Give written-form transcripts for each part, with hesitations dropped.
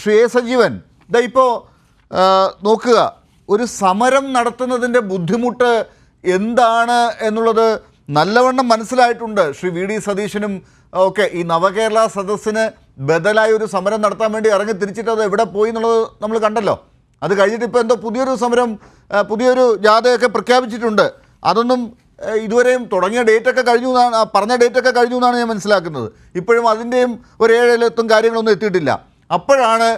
Shri A Sajeevan, ഇതാ ഇപ്പോൾ നോക്കുക, ഒരു സമരം നടത്തുന്നതിൻ്റെ ബുദ്ധിമുട്ട് എന്താണ് എന്നുള്ളത് നല്ലവണ്ണം മനസ്സിലായിട്ടുണ്ട് ശ്രീ വി ഡി സതീശനും ഒക്കെ. ഈ നവകേരള സദസ്സിന് ബദലായി ഒരു സമരം നടത്താൻ വേണ്ടി ഇറങ്ങി തിരിച്ചിട്ട് അത് എവിടെ പോയി എന്നുള്ളത് നമ്മൾ കണ്ടല്ലോ. അത് കഴിഞ്ഞിട്ട് ഇപ്പോൾ എന്തോ പുതിയൊരു സമരം, പുതിയൊരു ജാഥയൊക്കെ പ്രഖ്യാപിച്ചിട്ടുണ്ട്. അതൊന്നും ഇതുവരെയും തുടങ്ങിയ ഡേറ്റൊക്കെ കഴിഞ്ഞു എന്നാണ്, പറഞ്ഞ ഡേറ്റൊക്കെ കഴിഞ്ഞു എന്നാണ് ഞാൻ മനസ്സിലാക്കുന്നത്. ഇപ്പോഴും അതിൻ്റെയും ഒരു 7 കാര്യങ്ങളൊന്നും എത്തിയിട്ടില്ല. അപ്പോഴാണ്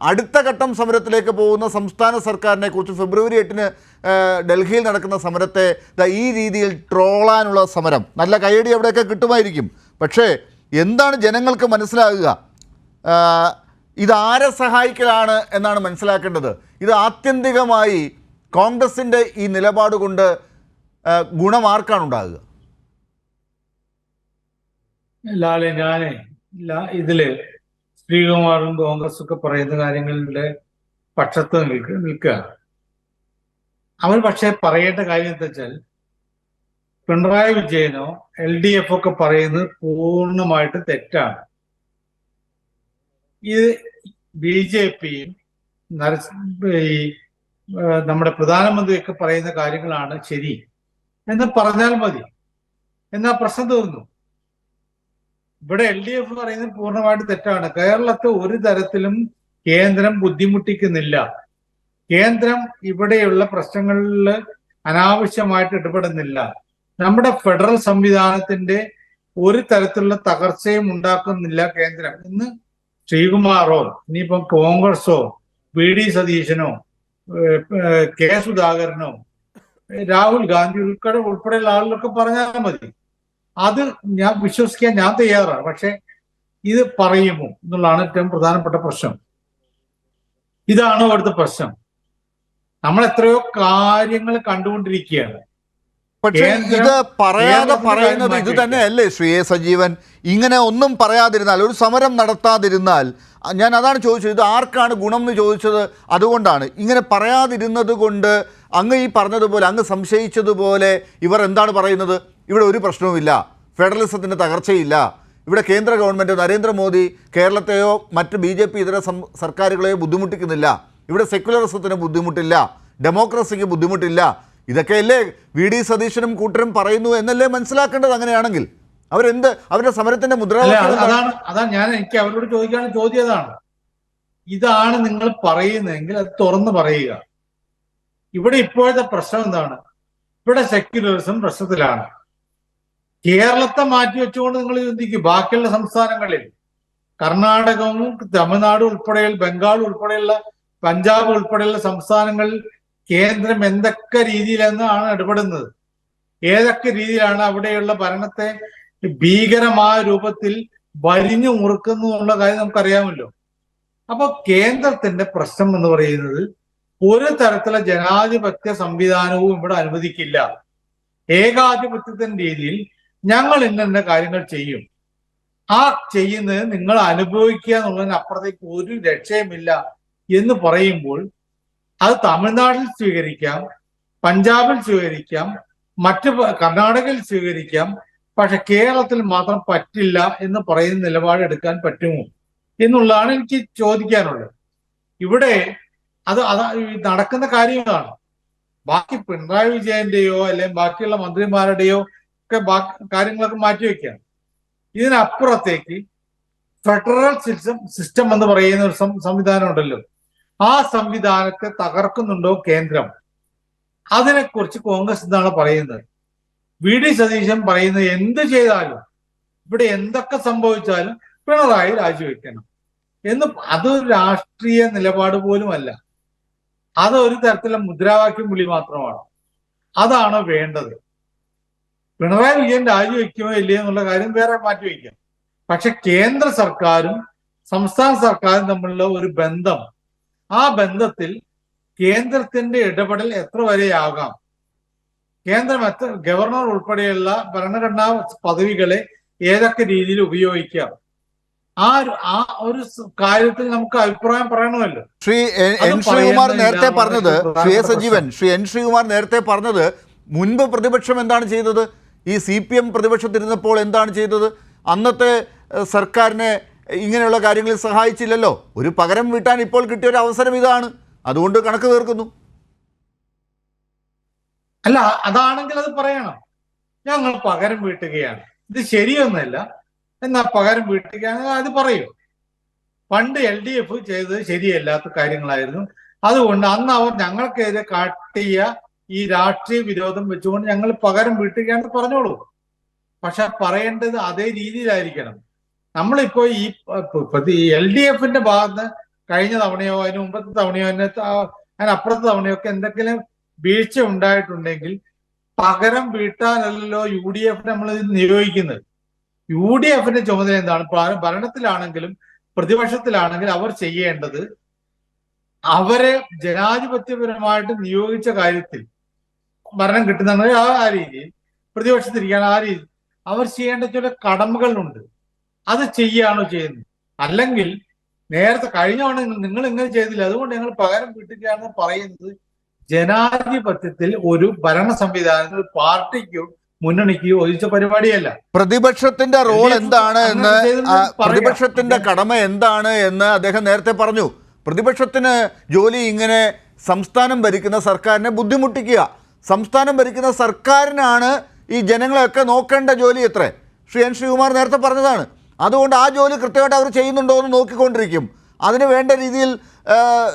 അടുത്ത ഘട്ടം സമരത്തിലേക്ക് പോകുന്ന സംസ്ഥാന സർക്കാരിനെ കുറിച്ച് ഫെബ്രുവരി 8-ന് ഡൽഹിയിൽ നടക്കുന്ന സമരത്തെ ഈ രീതിയിൽ ട്രോളാനുള്ള സമരം. നല്ല കയ്യടി അവിടെയൊക്കെ കിട്ടുമായിരിക്കും. പക്ഷേ എന്താണ് ജനങ്ങൾക്ക് മനസ്സിലാകുക? ഇതാരെ സഹായിക്കലാണ് എന്നാണ് മനസ്സിലാക്കേണ്ടത്. ഇത് ആത്യന്തികമായി കോൺഗ്രസിൻ്റെ ഈ നിലപാട് കൊണ്ട് ഗുണമാർക്കാണ് ഉണ്ടാകുക? ഇതില് ശ്രീകുമാറും കോൺഗ്രസും ഒക്കെ പറയുന്ന കാര്യങ്ങളുടെ പക്ഷത്ത് നിൽക്കുക. അവർ പക്ഷേ പറയേണ്ട കാര്യം എന്താ വെച്ചാൽ, പിണറായി വിജയനോ LDF ഒക്കെ പറയുന്നത് പൂർണ്ണമായിട്ട് തെറ്റാണ്. ഇത് BJPയും ഈ നമ്മുടെ പ്രധാനമന്ത്രിയൊക്കെ പറയുന്ന കാര്യങ്ങളാണ് ശരി എന്ന് പറഞ്ഞാൽ മതി, എന്നാ പ്രശ്നം തീർന്നു. ഇവിടെ LDF പറയുന്നത് പൂർണ്ണമായിട്ട് തെറ്റാണ്. കേരളത്തെ ഒരു തരത്തിലും കേന്ദ്രം ബുദ്ധിമുട്ടിക്കുന്നില്ല. കേന്ദ്രം ഇവിടെയുള്ള പ്രശ്നങ്ങളിൽ അനാവശ്യമായിട്ട് ഇടപെടുന്നില്ല. നമ്മുടെ ഫെഡറൽ സംവിധാനത്തിന്റെ ഒരു തരത്തിലുള്ള തകർച്ചയും ഉണ്ടാക്കുന്നില്ല കേന്ദ്രം. ഇന്ന് ശ്രീകുമാറോ ഇനിയിപ്പം കോൺഗ്രസോ VD സതീശനോ K സുധാകരനോ രാഹുൽ ഗാന്ധി ഉൾപ്പെടെയുള്ള ആളുകളൊക്കെ പറഞ്ഞാൽ മതി, അത് ഞാൻ വിശ്വസിക്കാൻ ഞാൻ തയ്യാറാണ്. പക്ഷെ ഇത് പറയുമോ എന്നുള്ളതാണ് ഏറ്റവും പ്രധാനപ്പെട്ട പ്രശ്നം. ഇതാണ് അവിടുത്തെ പ്രശ്നം. നമ്മൾ എത്രയോ കാര്യങ്ങൾ കണ്ടുകൊണ്ടിരിക്കുകയാണ്. പക്ഷേ ഇത് പറയാതെ പറയുന്നത് ഇത് തന്നെയല്ലേ ശ്രീ എ സജീവൻ? ഇങ്ങനെ ഒന്നും പറയാതിരുന്നാൽ, ഒരു സമരം നടത്താതിരുന്നാൽ, ഞാൻ അതാണ് ചോദിച്ചത്, ഇത് ആർക്കാണ് ഗുണം എന്ന് ചോദിച്ചത് അതുകൊണ്ടാണ്. ഇങ്ങനെ പറയാതിരുന്നത് കൊണ്ട് അങ്ങ് ഈ പറഞ്ഞതുപോലെ, അങ്ങ് സംശയിച്ചതുപോലെ ഇവർ എന്താണ് പറയുന്നത്? ഇവിടെ ഒരു പ്രശ്നവുമില്ല, ഫെഡറലിസത്തിൻ്റെ തകർച്ചയില്ല, ഇവിടെ കേന്ദ്ര ഗവൺമെൻറ് നരേന്ദ്രമോദി കേരളത്തെയോ മറ്റ് BJP ഇതര സർക്കാരുകളെയോ ബുദ്ധിമുട്ടിക്കുന്നില്ല, ഇവിടെ സെക്യുലറിസത്തിന് ബുദ്ധിമുട്ടില്ല, ഡെമോക്രസിക്ക് ബുദ്ധിമുട്ടില്ല. ഇതൊക്കെയല്ലേ VD സതീശനും കൂട്ടരും പറയുന്നു എന്നല്ലേ മനസ്സിലാക്കേണ്ടത്? അങ്ങനെയാണെങ്കിൽ അവരുടെ സമരത്തിന്റെ മുദ്രാവാക്യം അതാണ് എനിക്ക് അവരോട് ചോദിക്കാനുള്ള ചോദ്യം അതാണ്. ഇതാണ് നിങ്ങൾ പറയുന്നതെങ്കിൽ അത് തുറന്ന് പറയുക. ഇവിടെ ഇപ്പോഴത്തെ പ്രശ്നം എന്താണ്? ഇവിടെ സെക്യുലറിസം പ്രശ്നത്തിലാണ്. കേരളത്തെ മാറ്റി വെച്ചുകൊണ്ട് നിങ്ങൾ ചിന്തിക്കും, ബാക്കിയുള്ള സംസ്ഥാനങ്ങളിൽ കർണാടകവും തമിഴ്നാടും ഉൾപ്പെടെയുള്ള ബംഗാൾ ഉൾപ്പെടെയുള്ള പഞ്ചാബ് ഉൾപ്പെടെയുള്ള സംസ്ഥാനങ്ങളിൽ കേന്ദ്രം എന്തൊക്കെ രീതിയിലാണ് ഇടപെടുന്നത്, ഏതൊക്കെ രീതിയിലാണ് അവിടെയുള്ള ഭരണത്തെ ഭീകരമായ രൂപത്തിൽ വരിഞ്ഞു മുറുക്കുന്നു എന്നുള്ള കാര്യം നമുക്കറിയാമല്ലോ. അപ്പൊ കേന്ദ്രത്തിന്റെ പ്രശ്നം എന്ന് പറയുന്നത് ഒരു തരത്തിലുള്ള ജനാധിപത്യ സംവിധാനവും ഇവിടെ അനുവദിക്കില്ല. ഏകാധിപത്യത്തിന്റെ രീതിയിൽ ഞങ്ങൾ ഇന്ന കാര്യങ്ങൾ ചെയ്യും, ആ ചെയ്യുന്നത് നിങ്ങൾ അനുഭവിക്കുക എന്നുള്ളതിന് അപ്പുറത്തേക്ക് ഒരു രക്ഷയുമില്ല എന്ന് പറയുമ്പോൾ അത് തമിഴ്നാട്ടിൽ സ്വീകരിക്കാം, പഞ്ചാബിൽ സ്വീകരിക്കാം, മറ്റ് കർണാടകയിൽ സ്വീകരിക്കാം, പക്ഷെ കേരളത്തിൽ മാത്രം പറ്റില്ല എന്ന് പറയുന്ന നിലപാടെടുക്കാൻ പറ്റുമോ എന്നുള്ളതാണ് എനിക്ക് ചോദിക്കാനുള്ളത്. ഇവിടെ അത് നടക്കുന്ന കാര്യങ്ങളാണ്. ബാക്കി പിണറായി വിജയന്റെയോ അല്ലെങ്കിൽ ബാക്കിയുള്ള മന്ത്രിമാരുടെയോ ഒക്കെ കാര്യങ്ങളൊക്കെ മാറ്റിവെക്കുകയാണ്. ഇതിനപ്പുറത്തേക്ക് ഫെഡറൽ സിസ്റ്റം എന്ന് പറയുന്ന ഒരു സംവിധാനം ഉണ്ടല്ലോ, ആ സംവിധാനത്തെ തകർക്കുന്നുണ്ടോ കേന്ദ്രം? അതിനെക്കുറിച്ച് കോൺഗ്രസ് എന്താണ് പറയുന്നത്? VD സതീശൻ പറയുന്നത് എന്ത് ചെയ്താലും, ഇവിടെ എന്തൊക്കെ സംഭവിച്ചാലും പിണറായി രാജിവെക്കണം എന്ന്. അതൊരു രാഷ്ട്രീയ നിലപാട് പോലുമല്ല, അതൊരു തരത്തിലുള്ള മുദ്രാവാക്യം വിളി മാത്രമാണ്. അതാണ് വേണ്ടത്. പിണറായി വിജയൻ രാജിവെക്കുമോ ഇല്ലയോ എന്നുള്ള കാര്യം വേറെ മാറ്റിവെക്കാം. പക്ഷെ കേന്ദ്ര സർക്കാരും സംസ്ഥാന സർക്കാരും തമ്മിലുള്ള ഒരു ബന്ധം, ആ ബന്ധത്തിൽ കേന്ദ്രത്തിന്റെ ഇടപെടൽ എത്ര വരെയാകാം, കേന്ദ്രം ഗവർണർ ഉൾപ്പെടെയുള്ള ഭരണഘടനാ പദവികളെ ഏതൊക്കെ രീതിയിൽ ഉപയോഗിക്കാം, ആ ഒരു കാര്യത്തിൽ നമുക്ക് അഭിപ്രായം പറയണമല്ലോ. ശ്രീ എൻ ശ്രീകുമാർ നേരത്തെ പറഞ്ഞത്, ശ്രീ എ സജീവൻ, ശ്രീ എൻ ശ്രീകുമാർ നേരത്തെ പറഞ്ഞത്, മുൻപ് പ്രതിപക്ഷം എന്താണ് ചെയ്തത്? ഈ CPM പ്രതിപക്ഷത്തിരുന്നപ്പോൾ എന്താണ് ചെയ്തത്? അന്നത്തെ സർക്കാരിനെ ഇങ്ങനെയുള്ള കാര്യങ്ങളിൽ സഹായിച്ചില്ലല്ലോ. ഒരു പകരം വീട്ടാൻ ഇപ്പോൾ കിട്ടിയ ഒരു അവസരം ഇതാണ്, അതുകൊണ്ട് കണക്ക് തീർക്കുന്നു. അല്ല, അതാണെങ്കിൽ അത് പറയണം. ഞങ്ങൾ പകരം വീട്ടുകയാണ്, ഇത് ശരിയൊന്നല്ല, എന്നാ പകരം വീട്ടുകയാണ്, അത് പറയൂ. പണ്ട് LDF ചെയ്തത് ശരിയല്ലാത്ത കാര്യങ്ങളായിരുന്നു, അതുകൊണ്ട് അന്ന് അവർ ഞങ്ങൾക്കെതിരെ കാട്ടിയ ഈ രാഷ്ട്രീയ വിരോധം വെച്ചുകൊണ്ട് ഞങ്ങൾ പകരം വീട്ടുകയാണെന്ന് പറഞ്ഞോളൂ. പക്ഷെ പറയേണ്ടത് അതേ രീതിയിലായിരിക്കണം. നമ്മളിപ്പോ ഈ LDFന്റെ ഭാഗത്ത് കഴിഞ്ഞ തവണയോ അതിന് മുമ്പത്തെ തവണയോ അതിനപ്പുറത്തെ തവണയോ ഒക്കെ എന്തെങ്കിലും വീഴ്ച ഉണ്ടായിട്ടുണ്ടെങ്കിൽ പകരം വീട്ടാനല്ലോ UDF നമ്മൾ നിയോഗിക്കുന്നത്. UDFന്റെ ചുമതല എന്താണ്? ഭരണത്തിലാണെങ്കിലും പ്രതിപക്ഷത്തിലാണെങ്കിലും അവർ ചെയ്യേണ്ടത് അവരെ ജനാധിപത്യപരമായിട്ട് നിയോഗിച്ച കാര്യത്തിൽ ഭരണം കിട്ടുന്ന ആ രീതിയിൽ, പ്രതിപക്ഷത്തിരിക്കാൻ ആ രീതിയിൽ അവർ ചെയ്യേണ്ട ചില കടമകളുണ്ട്. അത് ചെയ്യുകയാണോ ചെയ്യുന്നത്? അല്ലെങ്കിൽ നേരത്തെ കഴിഞ്ഞ തവണ നിങ്ങൾ ഇങ്ങനെ ചെയ്തില്ല, അതുകൊണ്ട് ഞങ്ങൾ പകരം വീട്ടുകയാണെന്ന് പറയുന്നത് ജനാധിപത്യത്തിൽ ഒരു ഭരണ സംവിധാനത്തിൽ പാർട്ടിക്കോ മുന്നണിക്കോ ഒഴിച്ച പരിപാടിയല്ല. പ്രതിപക്ഷത്തിന്റെ റോൾ എന്താണ് എന്ന്, പ്രതിപക്ഷത്തിന്റെ കടമ എന്താണ് എന്ന് അദ്ദേഹം നേരത്തെ പറഞ്ഞു. പ്രതിപക്ഷത്തിന് ജോലി ഇങ്ങനെ സംസ്ഥാനം ഭരിക്കുന്ന സർക്കാരിനെ ബുദ്ധിമുട്ടിക്കുക. സംസ്ഥാനം ഭരിക്കുന്ന സർക്കാരിനാണ് ഈ ജനങ്ങളെയൊക്കെ നോക്കേണ്ട ജോലി എത്ര. എൻ ശ്രീകുമാർ നേരത്തെ പറഞ്ഞതാണ്. അതുകൊണ്ട് ആ ജോലി കൃത്യമായിട്ട് അവർ ചെയ്യുന്നുണ്ടോ എന്ന് നോക്കിക്കൊണ്ടിരിക്കും. അതിന് വേണ്ട രീതിയിൽ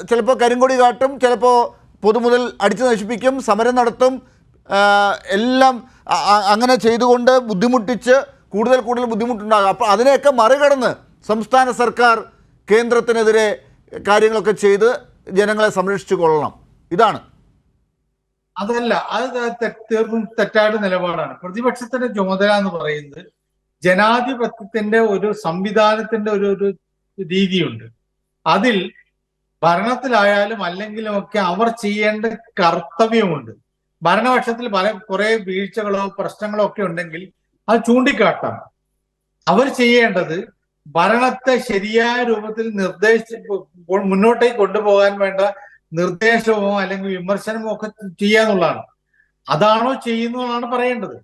ചിലപ്പോൾ കരിങ്കൊടി കാട്ടും, ചിലപ്പോൾ പൊതുമുതൽ അടിച്ചു നശിപ്പിക്കും, സമരം നടത്തും, എല്ലാം അങ്ങനെ ചെയ്തുകൊണ്ട് ബുദ്ധിമുട്ടിച്ച് കൂടുതൽ ബുദ്ധിമുട്ടുണ്ടാകും. അപ്പോൾ അതിനെയൊക്കെ മറികടന്ന് സംസ്ഥാന സർക്കാർ കേന്ദ്രത്തിനെതിരെ കാര്യങ്ങളൊക്കെ ചെയ്ത് ജനങ്ങളെ സംരക്ഷിച്ചു കൊള്ളണം. ഇതാണ്. അതല്ല, അത് തീർത്തും തെറ്റായ നിലപാടാണ്. പ്രതിപക്ഷത്തിന്റെ ചുമതല എന്ന് പറയുന്നത് ജനാധിപത്യത്തിന്റെ ഒരു സംവിധാനത്തിന്റെ ഒരു രീതിയുണ്ട്. അതിൽ ഭരണത്തിലായാലും അല്ലെങ്കിലും ഒക്കെ അവർ ചെയ്യേണ്ട കർത്തവ്യമുണ്ട്. ഭരണപക്ഷത്തിൽ കുറെ വീഴ്ചകളോ പ്രശ്നങ്ങളോ ഒക്കെ ഉണ്ടെങ്കിൽ അത് ചൂണ്ടിക്കാട്ടാം. അവർ ചെയ്യേണ്ടത് ഭരണത്തെ ശരിയായ രൂപത്തിൽ മുന്നോട്ടേക്ക് കൊണ്ടുപോകാൻ വേണ്ട നിർദ്ദേശമോ അല്ലെങ്കിൽ വിമർശനമോ ഒക്കെ ചെയ്യാന്നുള്ളതാണ്. അതാണോ ചെയ്യുന്നതാണ് പറയേണ്ടത്.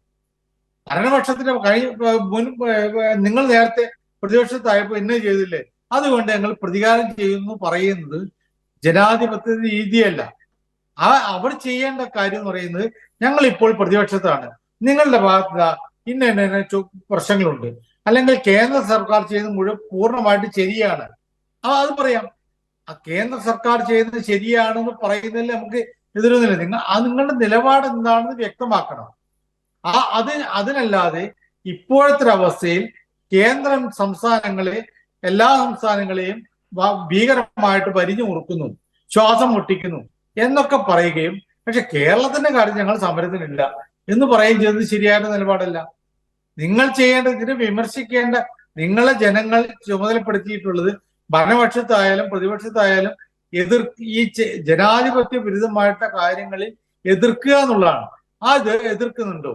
ഭരണപക്ഷത്തിന്റെ നിങ്ങൾ നേരത്തെ പ്രതിപക്ഷത്തായപ്പോ ഇന്ന ചെയ്തില്ലേ, അതുകൊണ്ട് ഞങ്ങൾ പ്രതികാരം ചെയ്യുന്നു പറയുന്നത് ജനാധിപത്യ രീതിയല്ല. അവർ ചെയ്യേണ്ട കാര്യം എന്ന് പറയുന്നത്, ഞങ്ങൾ ഇപ്പോൾ പ്രതിപക്ഷത്താണ്, നിങ്ങളുടെ ഭാഗത്ത് ഇന്ന പ്രശ്നങ്ങളുണ്ട്, അല്ലെങ്കിൽ കേന്ദ്ര സർക്കാർ ചെയ്യുന്നത് പൂർണ്ണമായിട്ട് ശരിയാണ്, അത് പറയാം. ആ കേന്ദ്ര സർക്കാർ ചെയ്യുന്നത് ശരിയാണെന്ന് പറയുന്നതിൽ നമുക്ക് എതിരൊന്നുമില്ല. നിങ്ങളുടെ നിലപാട് എന്താണെന്ന് വ്യക്തമാക്കണം. അതിനല്ലാതെ ഇപ്പോഴത്തെ അവസ്ഥയിൽ കേന്ദ്രം എല്ലാ സംസ്ഥാനങ്ങളെയും ഭീകരമായിട്ട് വരിഞ്ഞു മുറുക്കുന്നു, ശ്വാസം മുട്ടിക്കുന്നു എന്നൊക്കെ പറയുകയും പക്ഷെ കേരളത്തിന്റെ കാര്യം ഞങ്ങൾ സമരത്തിനില്ല എന്ന് പറയുകയും ചെയ്തത് ശരിയായ നിലപാടല്ല. നിങ്ങൾ ചെയ്യേണ്ടത്, ഇതിനെ വിമർശിക്കേണ്ട നിങ്ങളെ ജനങ്ങൾ ചുമതലപ്പെടുത്തിയിട്ടുള്ളത് ഭരണപക്ഷത്തായാലും പ്രതിപക്ഷത്തായാലും ഈ ജനാധിപത്യ വിരുദ്ധമായിട്ട കാര്യങ്ങളിൽ എതിർക്കുക എന്നുള്ളതാണ്. എതിർക്കുന്നുണ്ടോ?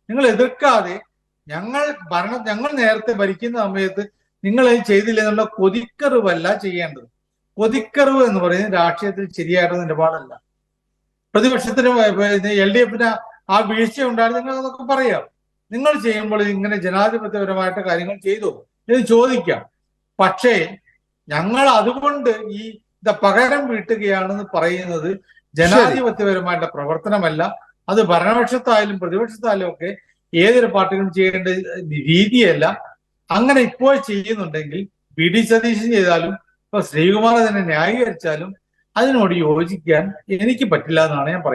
നിങ്ങൾ എതിർക്കാതെ ഞങ്ങൾ നേരത്തെ ഭരിക്കുന്ന സമയത്ത് നിങ്ങൾ ഇത് ചെയ്തില്ല എന്നുള്ള കൊതിക്കറിവല്ല ചെയ്യേണ്ടത്. കൊതിക്കറിവ് എന്ന് പറയുന്നത് രാഷ്ട്രീയത്തിൽ ശരിയായിട്ടുള്ള നിലപാടല്ല. പ്രതിപക്ഷത്തിന് LDFന് ആ വീഴ്ച ഉണ്ടായിരുന്നു, നിങ്ങൾ അതൊക്കെ പറയാം. നിങ്ങൾ ചെയ്യുമ്പോൾ ഇങ്ങനെ ജനാധിപത്യപരമായിട്ട് കാര്യങ്ങൾ ചെയ്തു എന്ന് ചോദിക്കാം. പക്ഷേ ഞങ്ങൾ അതുകൊണ്ട് പകരം വീട്ടുകയാണെന്ന് പറയുന്നത് ജനാധിപത്യപരമായിട്ട് പ്രവർത്തനമല്ല. അത് ഭരണപക്ഷത്തായാലും പ്രതിപക്ഷത്തായാലും ഒക്കെ ഏതൊരു പാർട്ടികളും ചെയ്യേണ്ട രീതിയല്ല. അങ്ങനെ ഇപ്പോൾ ചെയ്യുന്നുണ്ടെങ്കിൽ VD സതീശൻ ചെയ്താലും ഇപ്പൊ ശ്രീകുമാർ തന്നെ ന്യായീകരിച്ചാലും അതിനോട് യോജിക്കാൻ എനിക്ക് പറ്റില്ല എന്നാണ് ഞാൻ പറയുന്നത്.